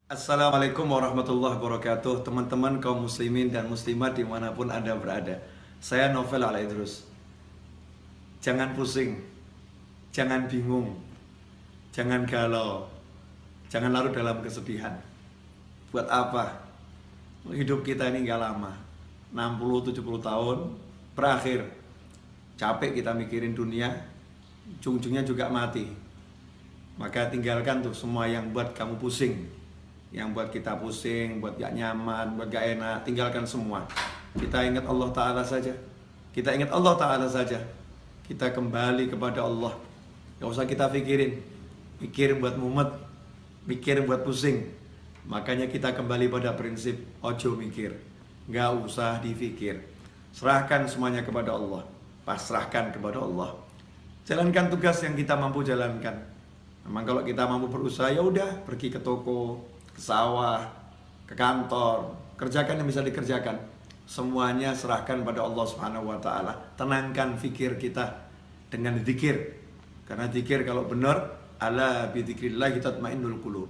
Assalamualaikum warahmatullahi wabarakatuh. Teman-teman kaum muslimin dan muslimat dimanapun Anda berada, saya Novel Al-Idrus. Jangan pusing, jangan bingung, jangan galau, jangan larut dalam kesedihan. Buat apa? Hidup kita ini gak lama, 60-70 tahun berakhir. Capek kita mikirin dunia, ujung-ujungnya juga mati. Maka tinggalkan tuh semua yang buat kamu pusing, yang buat kita pusing, buat gak nyaman, buat gak enak. Tinggalkan semua. Kita ingat Allah Ta'ala saja. Kita ingat Allah Ta'ala saja. Kita kembali kepada Allah. Gak usah kita pikirin. Mikir buat mumet, mikir buat pusing. Makanya kita kembali pada prinsip ojo mikir, gak usah dipikir. Serahkan semuanya kepada Allah. Pasrahkan kepada Allah. Jalankan tugas yang kita mampu jalankan. Memang kalau kita mampu berusaha, ya udah, pergi ke toko, ke sawah, ke kantor, kerjakan yang bisa dikerjakan. Semuanya serahkan pada Allah Subhanahu wa taala. Tenangkan fikir kita dengan zikir. Karena zikir kalau benar, ala bi dzikrillah tatmainnul qulub.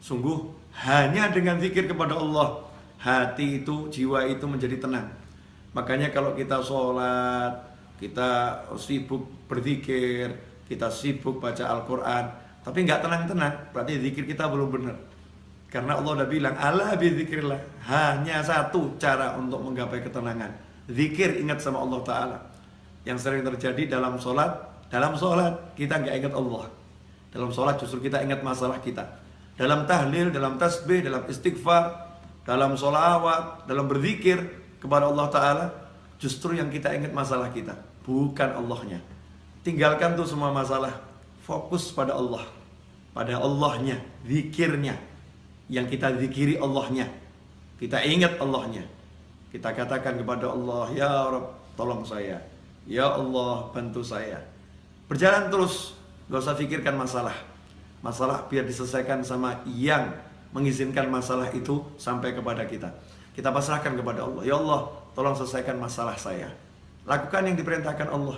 Sungguh hanya dengan zikir kepada Allah, hati itu, jiwa itu menjadi tenang. Makanya kalau kita sholat, kita sibuk berzikir, kita sibuk baca Al-Quran, tapi nggak tenang-tenang, berarti zikir kita belum benar. Karena Allah udah bilang, ala bizikrillah, hanya satu cara untuk menggapai ketenangan, zikir, ingat sama Allah Ta'ala. Yang sering terjadi dalam sholat kita nggak ingat Allah. Dalam sholat justru kita ingat masalah kita. Dalam tahlil, dalam tasbih, dalam istighfar, dalam sholawat, dalam berzikir kepada Allah Ta'ala, justru yang kita ingat masalah kita, bukan Allahnya. Tinggalkan tuh semua masalah, fokus pada Allah, pada Allahnya, zikirnya. Yang kita zikiri Allahnya, kita ingat Allahnya, kita katakan kepada Allah, ya Rabb, tolong saya, ya Allah, bantu saya. Berjalan terus, gak usah pikirkan masalah biar diselesaikan sama yang mengizinkan masalah itu sampai kepada kita. Kita pasrahkan kepada Allah, ya Allah, tolong selesaikan masalah saya. Lakukan yang diperintahkan Allah.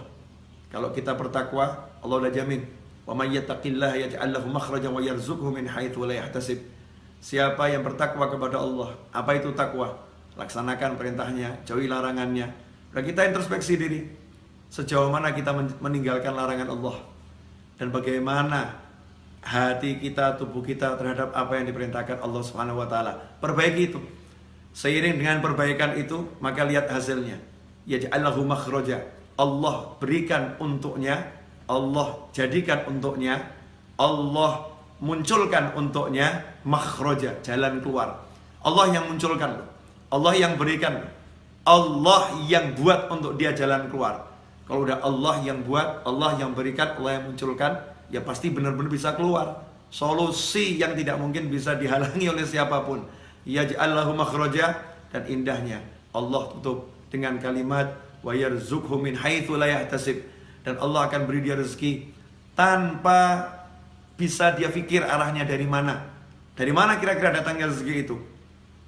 Kalau kita bertakwa, Allah udah jamin, wa may yattaqillaha yaj'al lahu makhrajan wa yarzuqhu min haitsu la yahtasib. Siapa yang bertakwa kepada Allah, apa itu takwa? Laksanakan perintahnya, jauhi larangannya. Dan kita introspeksi diri, sejauh mana kita meninggalkan larangan Allah, dan bagaimana hati kita, tubuh kita terhadap apa yang diperintahkan Allah Subhanahu wa taala. Perbaiki itu. Seiring dengan perbaikan itu, maka lihat hasilnya. Yaj'allahu makhraja. Allah berikan untuknya, Allah jadikan untuknya, Allah munculkan untuknya makhraja, jalan keluar. Allah yang munculkan, Allah yang berikan, Allah yang buat untuk dia jalan keluar. Kalau udah Allah yang buat, Allah yang berikan, Allah yang munculkan, ya pasti benar-benar bisa keluar. Solusi yang tidak mungkin bisa dihalangi oleh siapapun. Yaj'allahu makhraja, dan indahnya Allah tutup dengan kalimat wa yarzuqhu min haitsu la yahtasib, dan Allah akan beri dia rezeki tanpa bisa dia pikir arahnya dari mana. Dari mana kira-kira datangnya rezeki itu?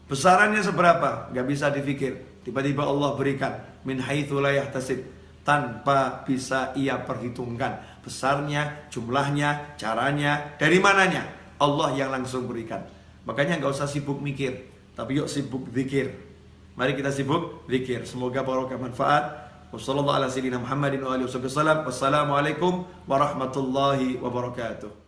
Besarannya seberapa? Gak bisa dipikir. Tiba-tiba Allah berikan min haitsu la yahtasib, tanpa bisa ia perhitungkan besarnya, jumlahnya, caranya, dari mananya. Allah yang langsung berikan. Makanya gak usah sibuk mikir, tapi yuk sibuk zikir. Mari kita sibuk zikir. Semoga barokah manfaat. Wassalamualaikum warahmatullahi wabarakatuh.